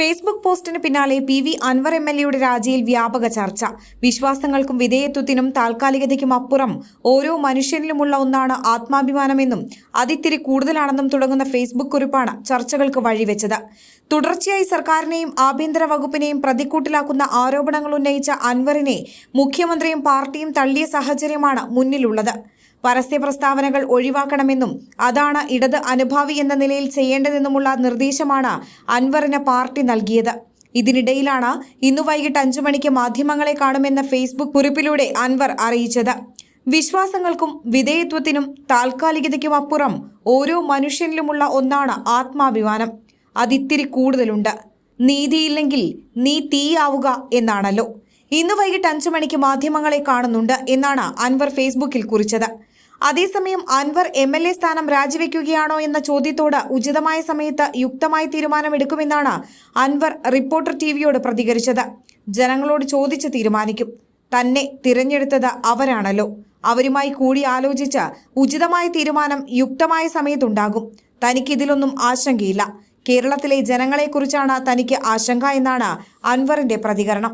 Facebook പോസ്റ്റിന് പിന്നാലെ PV Anwar MLAയുടെ രാജിയിൽ വ്യാപക ചർച്ച. വിശ്വാസങ്ങൾക്കും വിധേയത്വത്തിനും താൽക്കാലികതയ്ക്കും അപ്പുറം ഓരോ മനുഷ്യനിലുമുള്ള ഒന്നാണ് ആത്മാഭിമാനമെന്നും അതിത്തിരി കൂടുതലാണെന്നും തുടങ്ങുന്ന ഫേസ്ബുക്ക് കുറിപ്പാണ് ചർച്ചകൾക്ക് വഴിവെച്ചത്. തുടർച്ചയായി സർക്കാരിനെയും ആഭ്യന്തര വകുപ്പിനെയും പ്രതിക്കൂട്ടിലാക്കുന്ന ആരോപണങ്ങൾ ഉന്നയിച്ച അൻവറിനെ മുഖ്യമന്ത്രിയും പാർട്ടിയും തള്ളിയ സാഹചര്യമാണ് മുന്നിലുള്ളത്. പരസ്യ പ്രസ്താവനകൾ ഒഴിവാക്കണമെന്നും അതാണ് ഇടത് അനുഭാവി എന്ന നിലയിൽ ചെയ്യേണ്ടതെന്നുമുള്ള നിർദ്ദേശമാണ് അൻവറിന് പാർട്ടി നൽകിയത്. ഇതിനിടയിലാണ് ഇന്നു വൈകിട്ട് 5 മണിക്ക് മാധ്യമങ്ങളെ കാണുമെന്ന ഫേസ്ബുക്ക് കുറിപ്പിലൂടെ അൻവർ അറിയിച്ചത്. വിശ്വാസങ്ങൾക്കും വിധേയത്വത്തിനും താൽക്കാലികതയ്ക്കും അപ്പുറം ഓരോ മനുഷ്യനിലുമുള്ള ഒന്നാണ് ആത്മാഭിമാനം. അതിത്തിരി കൂടുതലുണ്ട്. നീതിയില്ലെങ്കിൽ നീ തീയാവുക എന്നാണല്ലോ. ഇന്നു വൈകിട്ട് 5 മണിക്ക് മാധ്യമങ്ങളെ കാണുന്നുണ്ട് എന്നാണ് അൻവർ ഫേസ്ബുക്കിൽ കുറിച്ചത്. അതേസമയം അൻവർ MLA സ്ഥാനം രാജിവെക്കുകയാണോ എന്ന ചോദ്യത്തോട് ഉചിതമായ സമയത്ത് യുക്തമായ തീരുമാനമെടുക്കുമെന്നാണ് അൻവർ റിപ്പോർട്ടർ TVയോട് പ്രതികരിച്ചത്. ജനങ്ങളോട് ചോദിച്ച് തീരുമാനിക്കും. തന്നെ തിരഞ്ഞെടുത്തത് അവരാണല്ലോ. അവരുമായി കൂടി ആലോചിച്ച് ഉചിതമായ തീരുമാനം യുക്തമായ സമയത്തുണ്ടാകും. തനിക്കിതിലൊന്നും ആശങ്കയില്ല. കേരളത്തിലെ ജനങ്ങളെക്കുറിച്ചാണ് തനിക്ക് ആശങ്ക എന്നാണ് അൻവറിന്റെ പ്രതികരണം.